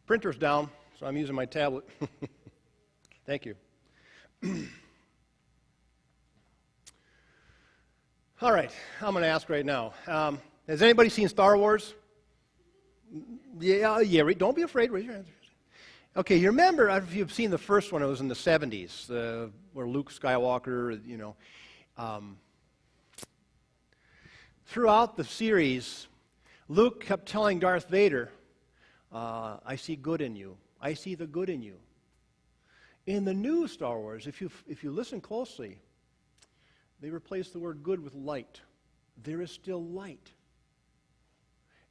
Printer's down, so I'm using my tablet. Thank you. All right, I'm going to ask right now. Has anybody seen Star Wars? Yeah, don't be afraid. Raise your hands. Okay, you remember, if you've seen the first one, it was in the 70s, where Luke Skywalker, throughout the series, Luke kept telling Darth Vader, I see good in you. I see the good in you. In the new Star Wars, if you listen closely, they replaced the word good with light. There is still light.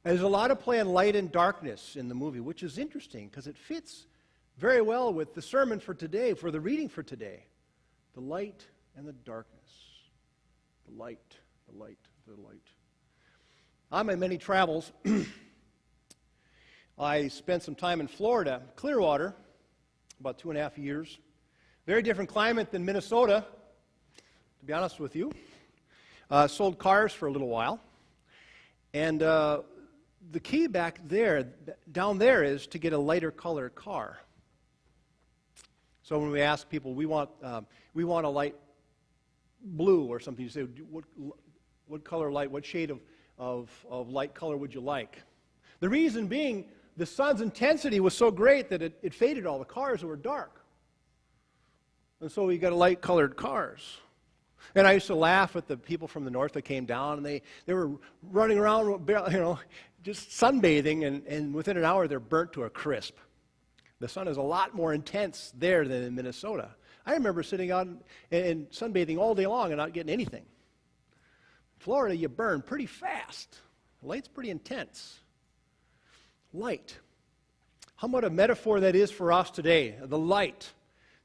There's a lot of play on light and darkness in the movie, which is interesting because it fits very well with the sermon for today, for the reading for today. The light and the darkness. The light, the light, the light. On my many travels, I spent some time in Florida, Clearwater, about 2.5 years. Very different climate than Minnesota, to be honest with you. Sold cars for a little while. And the key back there, down there, is to get a lighter color car. So when we ask people, we want a light blue or something, you say, what color light, what shade of light color would you like? The reason being, the sun's intensity was so great that it faded all the cars that were dark. And so we got light-colored cars. And I used to laugh at the people from the north that came down, and they were running around, just sunbathing, and within an hour they're burnt to a crisp. The sun is a lot more intense there than in Minnesota. I remember sitting out and sunbathing all day long and not getting anything. In Florida, you burn pretty fast. The light's pretty intense. Light. How about a metaphor that is for us today? The light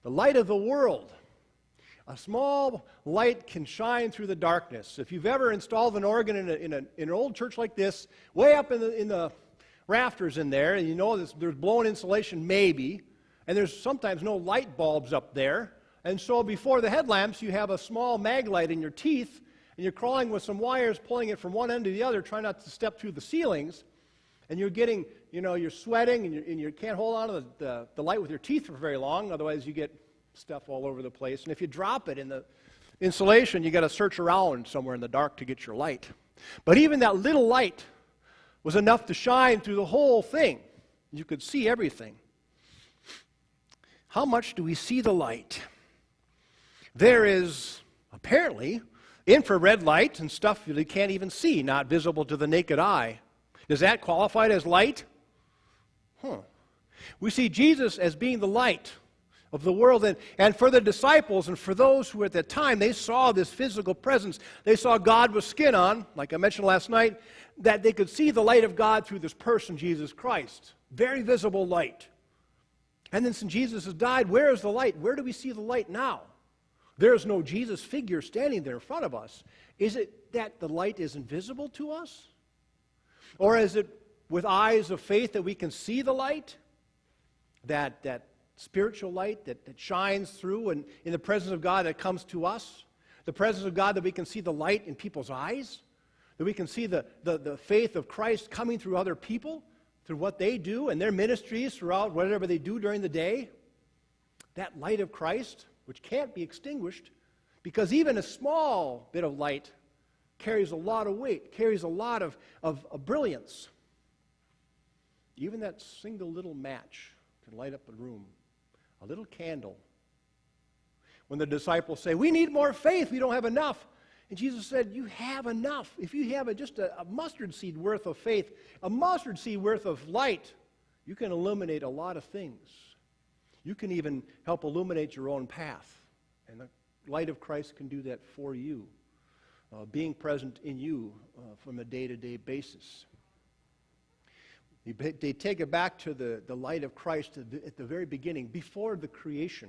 of the world. A small light can shine through the darkness. If you've ever installed an organ in an old church like this, way up in the rafters in there, and you know there's blown insulation maybe, and there's sometimes no light bulbs up there, and so before the headlamps you have a small mag light in your teeth, and you're crawling with some wires, pulling it from one end to the other, trying not to step through the ceilings, and you're getting, you're sweating, and you can't hold on to the light with your teeth for very long, otherwise you get stuff all over the place. And if you drop it in the insulation, you got to search around somewhere in the dark to get your light. But even that little light was enough to shine through the whole thing. You could see everything. How much do we see the light? There is apparently infrared light and stuff that you can't even see, not visible to the naked eye. Does that qualify as light? We see Jesus as being the light of the world, and for the disciples and for those who at that time, they saw this physical presence. They saw God with skin on, like I mentioned last night, that they could see the light of God through this person, Jesus Christ. Very visible light. And then since Jesus has died, where is the light? Where do we see the light now? There is no Jesus figure standing there in front of us. Is it that the light is invisible to us? Or is it with eyes of faith that we can see the light? That spiritual light that shines through, and in the presence of God that comes to us, the presence of God that we can see the light in people's eyes, that we can see the faith of Christ coming through other people, through what they do and their ministries throughout whatever they do during the day. That light of Christ, which can't be extinguished, because even a small bit of light carries a lot of weight, carries a lot of brilliance. Even that single little match can light up a room. A little candle. When the disciples say, we need more faith, we don't have enough. And Jesus said, you have enough. If you have just a mustard seed worth of faith, a mustard seed worth of light, you can illuminate a lot of things. You can even help illuminate your own path. And the light of Christ can do that for you, being present in you from a day-to-day basis. They take it back to the light of Christ at the very beginning, before the creation.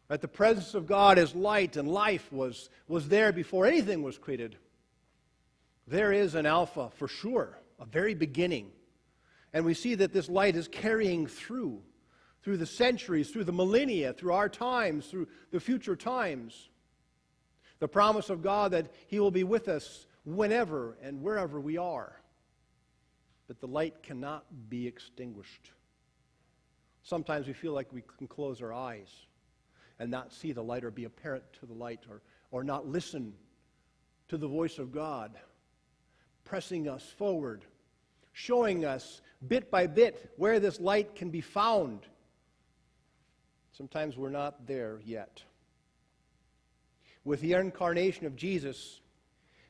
That the presence of God as light and life was there before anything was created. There is an Alpha, for sure, a very beginning. And we see that this light is carrying through the centuries, through the millennia, through our times, through the future times. The promise of God that He will be with us whenever and wherever we are. That the light cannot be extinguished. Sometimes we feel like we can close our eyes and not see the light or be apparent to the light or not listen to the voice of God, pressing us forward, showing us bit by bit where this light can be found. Sometimes we're not there yet. With the incarnation of Jesus,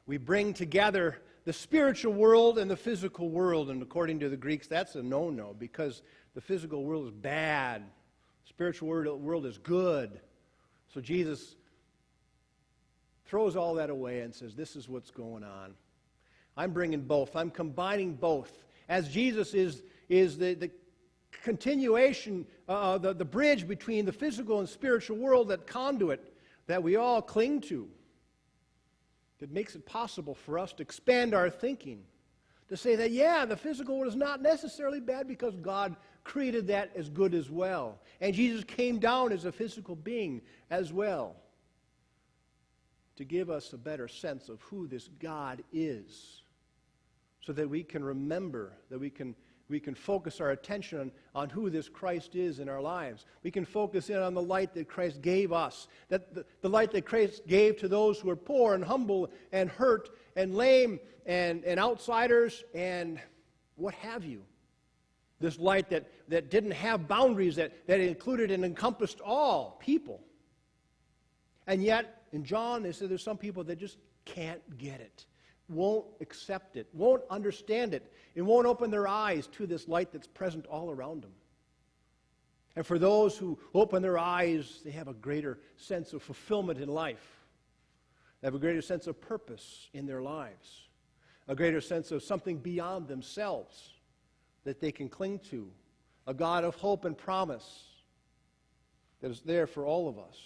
we bring together the spiritual world and the physical world. And according to the Greeks, that's a no-no, because the physical world is bad. The spiritual world is good. So Jesus throws all that away and says, this is what's going on. I'm bringing both. I'm combining both. As Jesus is the continuation, the bridge between the physical and spiritual world, that conduit that we all cling to, that makes it possible for us to expand our thinking, to say that, yeah, the physical world is not necessarily bad because God created that as good as well. And Jesus came down as a physical being as well to give us a better sense of who this God is, so that we can remember, that we can focus our attention on who this Christ is in our lives. We can focus in on the light that Christ gave us, that the light that Christ gave to those who are poor and humble and hurt and lame and outsiders and what have you. This light that didn't have boundaries, that included and encompassed all people. And yet, in John, they say there's some people that just can't get it, won't accept it, won't understand it, and won't open their eyes to this light that's present all around them. And for those who open their eyes, they have a greater sense of fulfillment in life. They have a greater sense of purpose in their lives, a greater sense of something beyond themselves that they can cling to, a God of hope and promise that is there for all of us.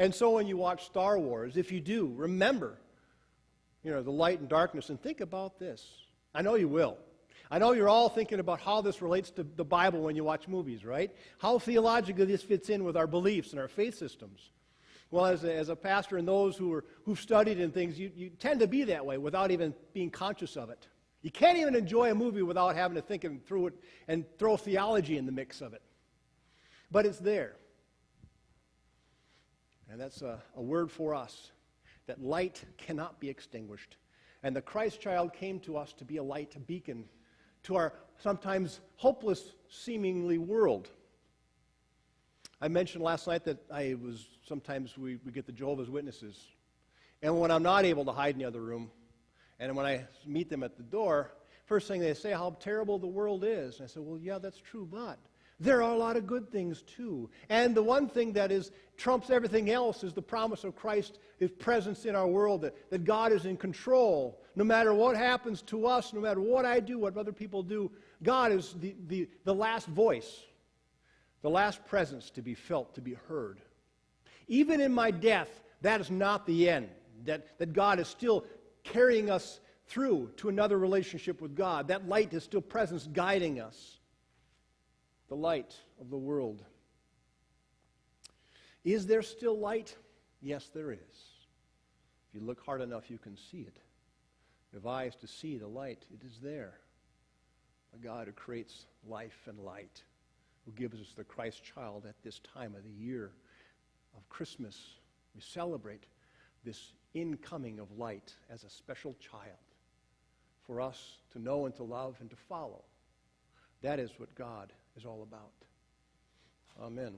And so when you watch Star Wars, if you do, remember, the light and darkness, and think about this. I know you will. I know you're all thinking about how this relates to the Bible when you watch movies, right? How theologically this fits in with our beliefs and our faith systems. Well, as a pastor and those who've studied and things, you tend to be that way without even being conscious of it. You can't even enjoy a movie without having to think through it and throw theology in the mix of it. But it's there. And that's a word for us, that light cannot be extinguished. And the Christ child came to us to be a light, a beacon to our sometimes hopeless, seemingly world. I mentioned last night that sometimes we get the Jehovah's Witnesses. And when I'm not able to hide in the other room, and when I meet them at the door, first thing they say, how terrible the world is. And I say, well, yeah, that's true, but there are a lot of good things too. And the one thing that trumps everything else is the promise of Christ, His presence in our world, that God is in control. No matter what happens to us, no matter what I do, what other people do, God is the last voice, the last presence to be felt, to be heard. Even in my death, that is not the end, that God is still carrying us through to another relationship with God. That light is still present, guiding us. The light of the world. Is there still light? Yes, there is. If you look hard enough, you can see it. If you have eyes to see the light, it is there. A God who creates life and light, who gives us the Christ child at this time of the year of Christmas. We celebrate this incoming of light as a special child for us to know and to love and to follow. That is what God is all about. Amen.